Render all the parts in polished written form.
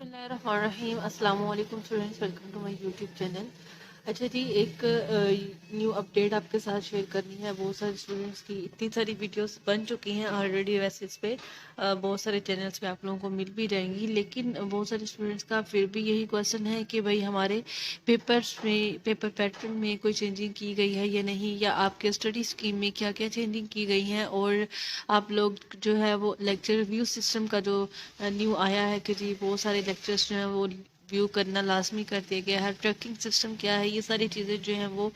बिस्मिल्लाहिर्रहमानिर्रहीम। अस्सलाम वालेकुम students, welcome to my YouTube channel. अच्छा जी, एक न्यू अपडेट आपके साथ शेयर करनी है। बहुत सारे स्टूडेंट्स की इतनी सारी वीडियोस बन चुकी हैं ऑलरेडी, वैसे इस पे बहुत सारे चैनल्स पे आप लोगों को मिल भी जाएंगी, लेकिन बहुत सारे स्टूडेंट्स का फिर भी यही क्वेश्चन है कि भाई हमारे पेपर्स में, पेपर पैटर्न में कोई चेंजिंग की गई है या नहीं, या आपके स्टडी स्कीम में क्या क्या चेंजिंग की गई है। और आप लोग जो है वो लेक्चर रिव्यू सिस्टम का जो न्यू आया है कि जी बहुत सारे लेक्चर्स जो हैं वो व्यू करना लाजमी कर दिया गया है। ट्रैकिंग सिस्टम क्या है, ये सारी चीज़ें जो हैं वो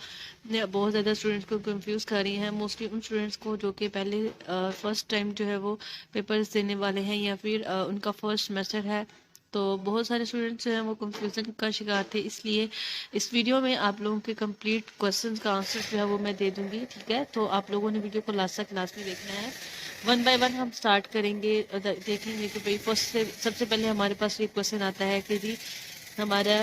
बहुत ज़्यादा स्टूडेंट्स को कंफ्यूज कर रही हैं। मोस्टली उन स्टूडेंट्स को जो कि पहले फर्स्ट टाइम जो है वो पेपर्स देने वाले हैं, या फिर उनका फर्स्ट सेमेस्टर है। तो बहुत सारे स्टूडेंट्स जो हैं वो कंफ्यूजन का शिकार थे, इसलिए इस वीडियो में आप लोगों के कंप्लीट क्वेश्चंस का आंसर जो है वो मैं दे दूंगी। ठीक है, तो आप लोगों ने वीडियो को लास्ट तक लाजमी देखना है। वन बाय वन हम स्टार्ट करेंगे, देखेंगे कि भाई फर्स्ट से सबसे पहले हमारे पास ये क्वेश्चन आता है कि जी हमारा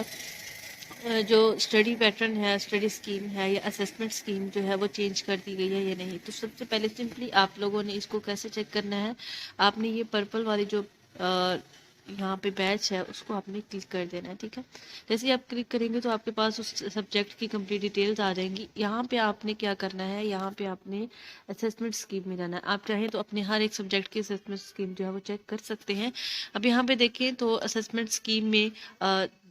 जो स्टडी पैटर्न है, स्टडी स्कीम है या असेसमेंट स्कीम जो है वो चेंज कर दी गई है या नहीं। तो सबसे पहले सिंपली आप लोगों ने इसको कैसे चेक करना है, आपने ये पर्पल वाली जो यहाँ पे बैच है उसको आपने क्लिक कर देना है। ठीक है, जैसे ही आप क्लिक करेंगे तो आपके पास उस सब्जेक्ट की कंप्लीट डिटेल्स आ जाएंगी। यहाँ पे आपने क्या करना है, यहाँ पे आपने असेसमेंट स्कीम में जाना है। आप चाहें तो अपने हर एक सब्जेक्ट की असेसमेंट स्कीम जो है वो चेक कर सकते हैं। अब यहाँ पे देखें तो असेसमेंट स्कीम में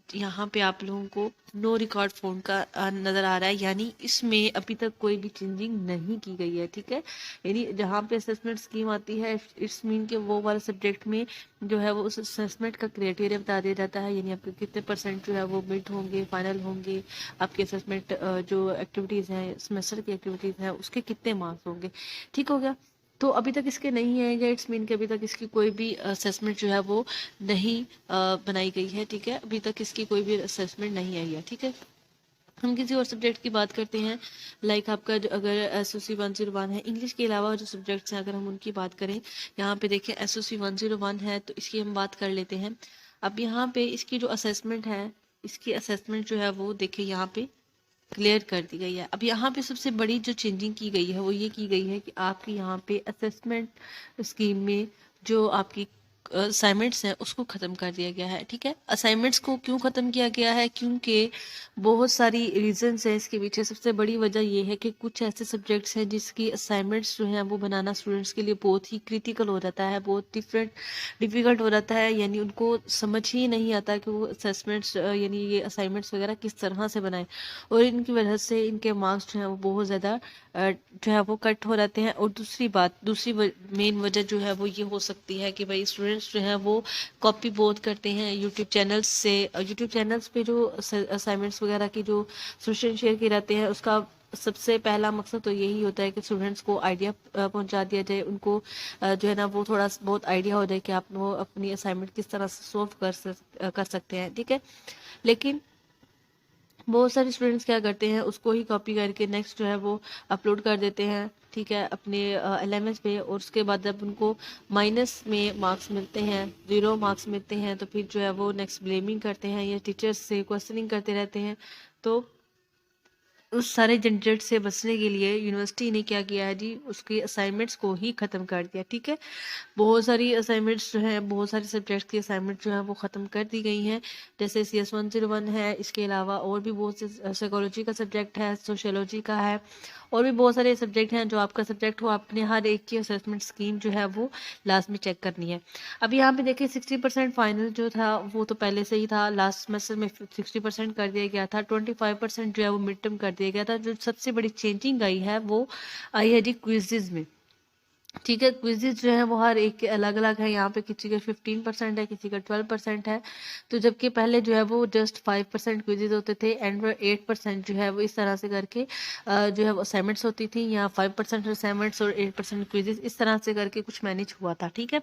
यहाँ पे आप लोगों को नो रिकॉर्ड फोन का नज़र आ रहा है, यानी इसमें अभी तक कोई भी चेंजिंग नहीं की गई है। ठीक है, यानी जहाँ पे असेसमेंट स्कीम आती है इट्स मीन के वो वाले सब्जेक्ट में जो है वो उस असेसमेंट का क्राइटेरिया बता दिया जाता है, यानी आपके कितने परसेंट जो है वो मिड होंगे, फाइनल होंगे, आपके असेसमेंट जो एक्टिविटीज़ हैं, सेमेस्टर की एक्टिविटीज़ हैं, उसके कितने मार्क्स होंगे। ठीक हो गया, तो अभी तक इसके नहीं है, या इट्स मीन कि अभी तक इसकी कोई भी असेसमेंट जो है वो नहीं बनाई गई है। ठीक है, अभी तक इसकी कोई भी असेसमेंट नहीं आई है। ठीक है, हम किसी और सब्जेक्ट की बात करते हैं। लाइक आपका जो अगर SOC 101 है, इंग्लिश के अलावा जो सब्जेक्ट्स हैं अगर हम उनकी बात करें, यहाँ पे देखें SOC 101 है तो इसकी हम बात कर लेते हैं। अब यहाँ पे इसकी जो असेसमेंट है, इसकी असेसमेंट जो है वो देखें यहाँ पे क्लियर कर दी गई है। अब यहाँ पे सबसे बड़ी जो चेंजिंग की गई है वो ये की गई है कि आपकी यहाँ पे असेसमेंट स्कीम में जो आपकी असाइनमेंट्स हैं उसको ख़त्म कर दिया गया है। ठीक है, असाइनमेंट्स को क्यों ख़त्म किया गया है, क्योंकि बहुत सारी रीजंस हैं इसके पीछे। सबसे बड़ी वजह ये है कि कुछ ऐसे सब्जेक्ट्स हैं जिसकी असाइनमेंट्स जो हैं वो बनाना स्टूडेंट्स के लिए बहुत ही क्रिटिकल हो जाता है, बहुत डिफ़िकल्ट हो जाता है, यानी उनको समझ ही नहीं आता कि वो असेसमेंट्स यानी ये असाइनमेंट्स वगैरह किस तरह से बनाएं, और इनकी वजह से इनके मार्क्स जो हैं वो बहुत ज़्यादा जो है वो कट हो जाते हैं। और दूसरी मेन वजह जो है वो ये हो सकती है कि भाई स्टूडेंट्स जो है वो कॉपी बहुत करते हैं यूट्यूब चैनल्स से। यूट्यूब चैनल्स पे जो असाइनमेंट्स वगैरह की जो सोल्यूशन शेयर किए जाते हैं, उसका सबसे पहला मकसद तो यही होता है कि स्टूडेंट्स को आइडिया पहुंचा दिया जाए, उनको जो है ना वो थोड़ा बहुत आइडिया हो जाए कि आप वो अपनी असाइनमेंट किस तरह से सॉल्व कर सकते हैं। ठीक है, लेकिन बहुत सारे स्टूडेंट्स क्या करते हैं, उसको ही कॉपी करके नेक्स्ट जो है वो अपलोड कर देते हैं। ठीक है, अपने LMS पे, और उसके बाद जब उनको माइनस में मार्क्स मिलते हैं, 0 मार्क्स मिलते हैं, तो फिर जो है वो नेक्स्ट ब्लेमिंग करते हैं या टीचर्स से क्वेश्चनिंग करते रहते हैं। तो उस सारे झंझट से बचने के लिए यूनिवर्सिटी ने क्या किया है जी, उसके असाइनमेंट्स को ही ख़त्म कर दिया। ठीक है, बहुत सारी असाइनमेंट्स जो हैं, बहुत सारे सब्जेक्ट्स की असाइनमेंट जो है वो ख़त्म कर दी गई हैं। जैसे CS 101 है, इसके अलावा और भी बहुत से साइकोलॉजी का सब्जेक्ट है, सोशियोलॉजी का है, और भी बहुत सारे सब्जेक्ट हैं। जो आपका सब्जेक्ट हो, आपने हर एक की असेसमेंट स्कीम जो है वो लास्ट में चेक करनी है। अब यहाँ पे देखिए 60% फाइनल जो था वो तो पहले से ही था, लास्ट सेमेस्टर में 60% कर दिया गया था, 25% जो है वो मिड टर्म कर दिया गया था। जो सबसे बड़ी चेंजिंग आई है वो आई है जी क्विजेज में। ठीक है, क्विजेज जो है वो हर एक के अलग अलग है। यहाँ पे किसी का 15% है, किसी का 12% है। तो जबकि पहले जो है वो जस्ट 5% क्विजेज होते थे, एंड 8% जो है वो इस तरह से करके जो है वो असाइनमेंट्स होती थी, या 5% असाइनमेंट्स और 8% क्विजेज, इस तरह से करके कुछ मैनेज हुआ था। ठीक है,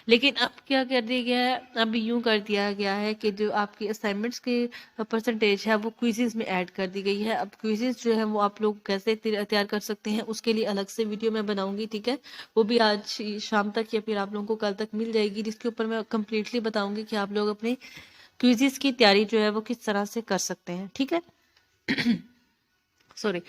लेकिन अब क्या कर दिया गया है, अब यूं कर दिया गया है कि जो आपकी असाइनमेंट्स के परसेंटेज है वो क्विजेज में ऐड कर दी गई है। अब क्विजेज जो है वो आप लोग कैसे तैयार कर सकते हैं, उसके लिए अलग से वीडियो मैं बनाऊंगी। ठीक है, वो भी आज शाम तक या फिर आप लोगों को कल तक मिल जाएगी, जिसके ऊपर मैं कम्प्लीटली बताऊंगी कि आप लोग अपने क्विजेस की तैयारी जो है वो किस तरह से कर सकते हैं। ठीक है, सॉरी।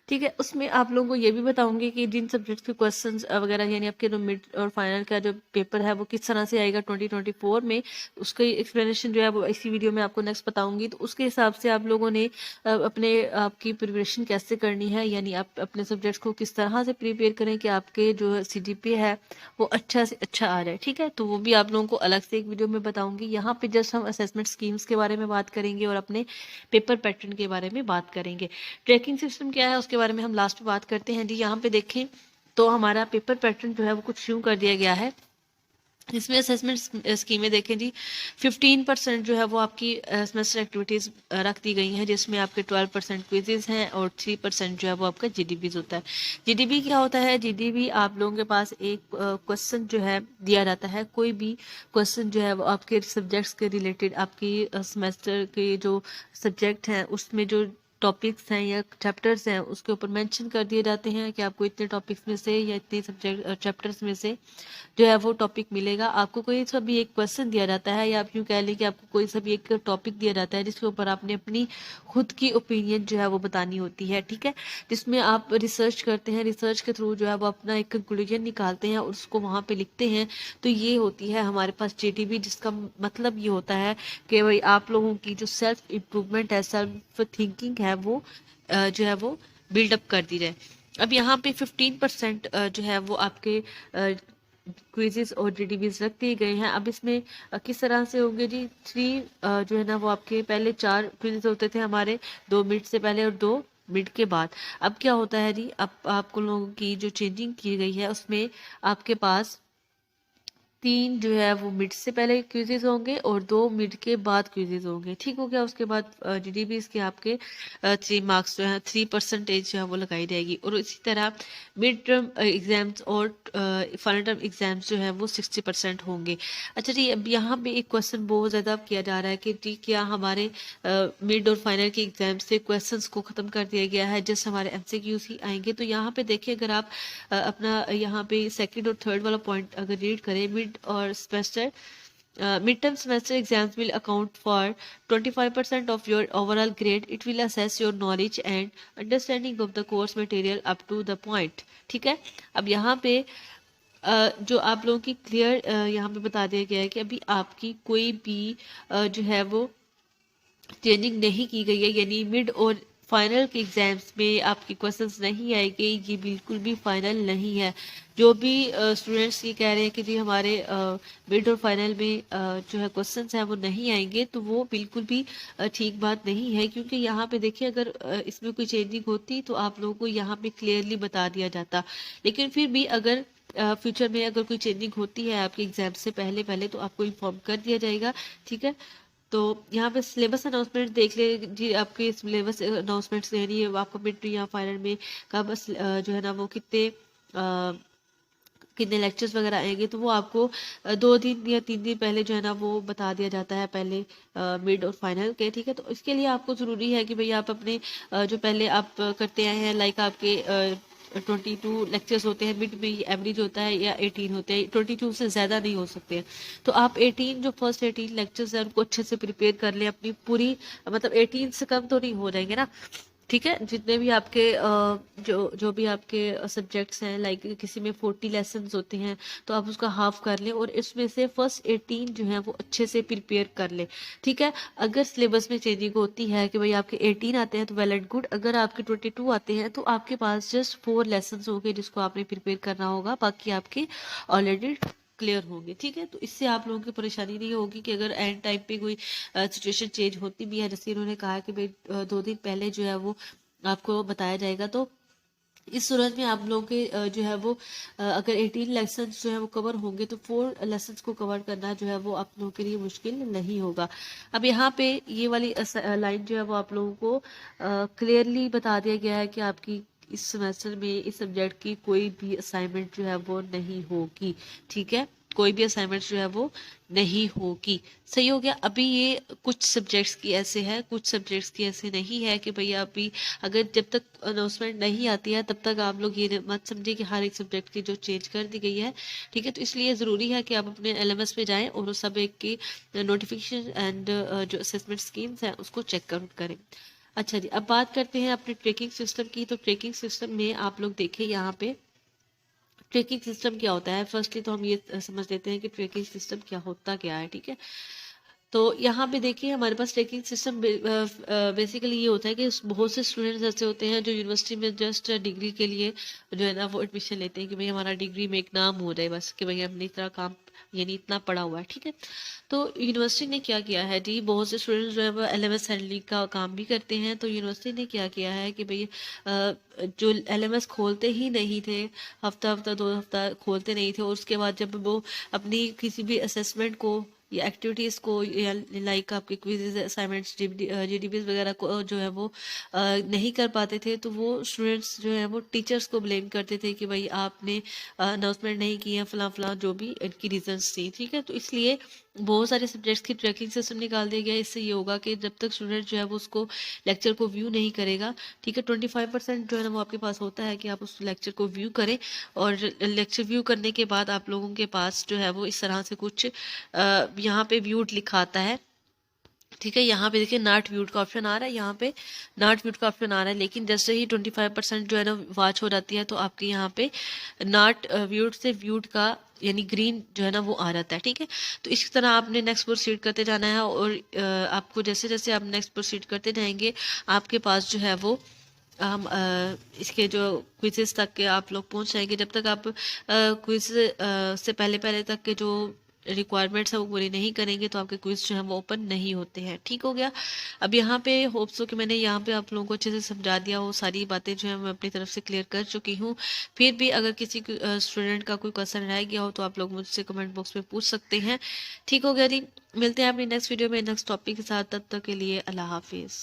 ठीक है। उसमें आप लोगों को ये भी बताऊंगी कि जिन सब्जेक्ट के क्वेश्चंस वगैरह यानी आपके जो मिड और फाइनल का जो पेपर है वो किस तरह से आएगा 2024 में, उसकी एक्सप्लेनेशन जो है वो इसी वीडियो में आपको नेक्स्ट बताऊंगी। तो उसके हिसाब से आप लोगों ने अपने आपकी प्रिपरेशन कैसे करनी है, यानी आप अपने सब्जेक्ट्स को किस तरह से प्रिपेयर करें कि आपके जो CGPA है वो अच्छा से अच्छा आ जाए। ठीक है, तो वो भी आप लोगों को अलग से एक वीडियो में बताऊंगी। यहाँ पे जस्ट हम असेसमेंट स्कीम्स के बारे में बात करेंगे और अपने पेपर पैटर्न के बारे में बात करेंगे। ट्रैकिंग सिस्टम क्या है उसके बारे में हम लास्ट में बात करते हैं जी। यहाँ पे देखें तो हमारा पेपर पैटर्न जो है वो कुछ यूं कर दिया गया है। इसमें असेसमेंट स्कीमें देखें जी, 15% जो है वो आपकी सेमेस्टर एक्टिविटीज़ रख दी गई हैं, जिसमें आपके 12% क्विजेज हैं और 3% जो है वो आपका GDBs होता है। GDB क्या होता है? GDB आप लोगों के पास एक क्वेश्चन जो है दिया जाता है, कोई भी क्वेश्चन जो है वो आपके सब्जेक्ट्स के रिलेटेड, आपकी सेमेस्टर के जो सब्जेक्ट हैं उसमें जो टॉपिक्स हैं या चैप्टर्स हैं उसके ऊपर मेंशन कर दिए जाते हैं कि आपको इतने टॉपिक्स में से या इतने सब्जेक्ट चैप्टर्स में से जो है वो टॉपिक मिलेगा। आपको कोई सा भी एक क्वेश्चन दिया जाता है या आप यूँ कह लें कि आपको कोई सा भी एक टॉपिक दिया जाता है जिसके ऊपर आपने अपनी खुद की ओपिनियन जो है वो बतानी होती है। ठीक है, जिसमें आप रिसर्च करते हैं, रिसर्च के थ्रू जो है वो अपना एक कंक्लूजन निकालते हैं और उसको वहाँ पे लिखते हैं। तो ये होती है हमारे पास GDB, जिसका मतलब ये होता है कि भाई आप लोगों की जो सेल्फ इम्प्रूवमेंट है, सेल्फ थिंकिंग है, वो जो है वो बिल्डअप कर दी जाए। अब यहाँ पे 15% जो है वो आपके क्विजेस और GDBs रख दिए गए हैं। अब इसमें किस तरह से होंगे जी? 3 जो है ना वो आपके पहले 4 क्विजेस होते थे हमारे, 2 मिड से पहले और 2 मिड के बाद। अब क्या होता है जी, अब आपको लोगों की जो चेंजिंग की गई है उसमें आपके पास 3 जो है वो मिड से पहले क्विजेज होंगे और 2 मिड के बाद क्विजेज होंगे। ठीक हो गया। उसके बाद GDB के आपके 3 मार्क्स जो है 3% जो है वो लगाई जाएगी। और इसी तरह मिड टर्म एग्जाम्स और फाइनल टर्म एग्जाम्स जो है वो 60% होंगे। अच्छा जी, अब यहाँ पे एक क्वेश्चन बहुत ज़्यादा किया जा रहा है कि जी क्या हमारे मिड और फाइनल के एग्जाम से क्वेश्चंस को ख़त्म कर दिया गया है, जस्ट हमारे MCQs ही आएंगे? तो यहाँ पे देखिए, अगर आप अपना यहाँ पे सेकंड और थर्ड वाला पॉइंट अगर रीड करें, मिड और semester midterm semester exams will account for 25% of your overall grade. It will assess your knowledge and understanding of the course material up to the point. ठीक है, अब यहाँ पे जो आप लोगों की क्लियर यहाँ पे बता दिया गया है कि अभी आपकी कोई भी जो है वो चेंजिंग नहीं की गई है, यानी मिड और फाइनल के एग्जाम्स में आपकी क्वेश्चंस नहीं आएंगे, ये बिल्कुल भी फाइनल नहीं है। जो भी स्टूडेंट्स ये कह रहे हैं कि जी हमारे मिड और फाइनल में जो है क्वेश्चंस हैं वो नहीं आएंगे, तो वो बिल्कुल भी ठीक बात नहीं है। क्योंकि यहाँ पे देखिए, अगर इसमें कोई चेंजिंग होती तो आप लोगों को यहाँ पे क्लियरली बता दिया जाता। लेकिन फिर भी अगर फ्यूचर में अगर कोई चेंजिंग होती है आपके एग्जाम से पहले पहले तो आपको इन्फॉर्म कर दिया जाएगा। ठीक है, तो यहाँ पे सिलेबस अनाउंसमेंट देख ले जी। आपके सिलेबस अनाउंसमेंट्स यानी आपका मिड या फाइनल में कब जो है ना वो कितने लेक्चर्स वगैरह आएंगे, तो वो आपको 2 दिन या 3 दिन पहले जो है ना वो बता दिया जाता है, पहले मिड और फाइनल के। ठीक है, तो इसके लिए आपको ज़रूरी है कि भाई आप अपने जो पहले आप करते आए हैं, लाइक आपके 22 लेक्चर्स होते हैं, मिड में एवरेज होता है या 18 होते हैं, 22 से ज़्यादा नहीं हो सकते हैं। तो आप 18 जो फर्स्ट 18 लेक्चर्स हैं उनको अच्छे से प्रिपेयर कर लें अपनी पूरी, मतलब 18 से कम तो नहीं हो जाएंगे ना। ठीक है, जितने भी आपके जो भी आपके सब्जेक्ट्स हैं, लाइक किसी में 40 लेसन्स होते हैं तो आप उसका हाफ कर लें और इसमें से फर्स्ट 18 जो है वो अच्छे से प्रिपेयर कर लें। ठीक है, अगर सिलेबस में चेंजिंग होती है कि भाई आपके 18 आते हैं तो वेल एंड गुड, अगर आपके 22 आते हैं तो आपके पास जस्ट 4 लेसन्स होंगे जिसको आपने प्रिपेयर करना होगा, बाकी आपके ऑलरेडी क्लियर होंगे। ठीक है, तो इससे आप लोगों की परेशानी नहीं होगी कि अगर एंड टाइम पे कोई सिचुएशन चेंज होती भी है, जैसे इन्होंने कहा कि भाई 2 दिन पहले जो है वो आपको बताया जाएगा, तो इस सूरत में आप लोगों के जो है वो अगर 18 लेसन जो है वो कवर होंगे तो 4 लेसन्स को कवर करना जो है वो आप लोगों के लिए मुश्किल नहीं होगा। अब यहाँ पे ये वाली लाइन जो है वो आप लोगों को क्लियरली बता दिया गया है कि आपकी इस सेमेस्टर में इस सब्जेक्ट की कोई भी असाइनमेंट जो है वो नहीं होगी। ठीक है, कोई भी असाइनमेंट जो है वो नहीं होगी। सही हो गया। अभी ये कुछ सब्जेक्ट्स की ऐसे है, कुछ सब्जेक्ट्स की ऐसे नहीं है कि भैया अभी अगर जब तक अनाउंसमेंट नहीं आती है तब तक आप लोग ये मत समझे कि हर एक सब्जेक्ट की जो चेंज कर दी गई है। ठीक है, तो इसलिए ज़रूरी है कि आप अपने LMS में जाएं और उस सब एक की नोटिफिकेशन एंड जो असेसमेंट स्कीम्स हैं उसको चेक आउट करें। अच्छा जी, अब बात करते हैं अपने ट्रैकिंग सिस्टम की। तो ट्रैकिंग सिस्टम में आप लोग देखें यहाँ पे ट्रैकिंग सिस्टम क्या होता है। फर्स्टली तो हम ये समझ लेते हैं कि ट्रैकिंग सिस्टम क्या होता क्या है, ठीक है। तो यहाँ पे देखिए हमारे पास ट्रैकिंग सिस्टम बेसिकली ये होता है कि बहुत से स्टूडेंट्स ऐसे होते हैं जो यूनिवर्सिटी में जस्ट डिग्री के लिए जो है ना वो एडमिशन लेते हैं कि भाई हमारा डिग्री में एक नाम हो जाए, बस कि भाई हमने इतना काम यानी इतना पढ़ा हुआ है, ठीक है। तो यूनिवर्सिटी ने क्या किया है जी, बहुत से स्टूडेंट्स जो है वो LMS हैंडलिंग का काम भी करते हैं। तो यूनिवर्सिटी ने क्या किया है कि भाई जो LMS खोलते ही नहीं थे, हफ्ता हफ्ता 2 हफ्ता खोलते नहीं थे, और उसके बाद जब वो अपनी किसी भी असेसमेंट को या एक्टिविटीज़ को या लाइक आपके क्विज़ असाइनमेंट्स GDPs वगैरह को जो है वो नहीं कर पाते थे, तो वो स्टूडेंट्स जो है वो टीचर्स को ब्लेम करते थे कि भाई आपने अनाउंसमेंट नहीं किया, फलां फलां जो भी इनकी रीजंस थी, ठीक है। तो इसलिए बहुत सारे सब्जेक्ट्स की ट्रैकिंग सिस्टम निकाल दिया गया। इससे ये होगा कि जब तक स्टूडेंट जो है वो उसको लेक्चर को व्यू नहीं करेगा, ठीक है, 25% जो है ना वो आपके पास होता है कि आप उस लेक्चर को व्यू करें, और लेक्चर व्यू करने के बाद आप लोगों के पास जो है वो इस तरह से कुछ यहाँ पे व्यूड लिखा आता है, ठीक है। यहाँ पे देखिए नॉट व्यूड का ऑप्शन आ रहा है, यहाँ पे नॉट व्यूड का ऑप्शन आ रहा है, लेकिन जैसे ही 25% जो है ना वॉच हो जाती है तो आपके यहाँ पे नॉट व्यूड से व्यूड का यानी ग्रीन जो है ना वो आ जाता है, ठीक है। तो इस तरह आपने नेक्स्ट प्रोसीड करते जाना है, और आपको जैसे जैसे आप नेक्स्ट प्रोसीड करते जाएंगे आपके पास जो है वो हम इसके जो क्विजेस तक के आप लोग पहुंच जाएंगे। जब तक आप क्विज से पहले पहले तक के जो रिक्वायरमेंट्स है वो पूरी नहीं करेंगे तो आपके क्विज जो है वो ओपन नहीं होते हैं, ठीक हो गया। अब यहाँ पे होप्स हो कि मैंने यहाँ पे आप लोगों को अच्छे से समझा दिया हो, सारी बातें जो है मैं अपनी तरफ से क्लियर कर चुकी हूँ। फिर भी अगर किसी स्टूडेंट का कोई क्वेश्चन रह गया हो तो आप लोग मुझसे कमेंट बॉक्स में पूछ सकते हैं, ठीक हो गया जी। मिलते हैं अपनी नेक्स्ट वीडियो में नेक्स्ट टॉपिक के साथ, तब तक के लिए अल्लाह हाफिज़।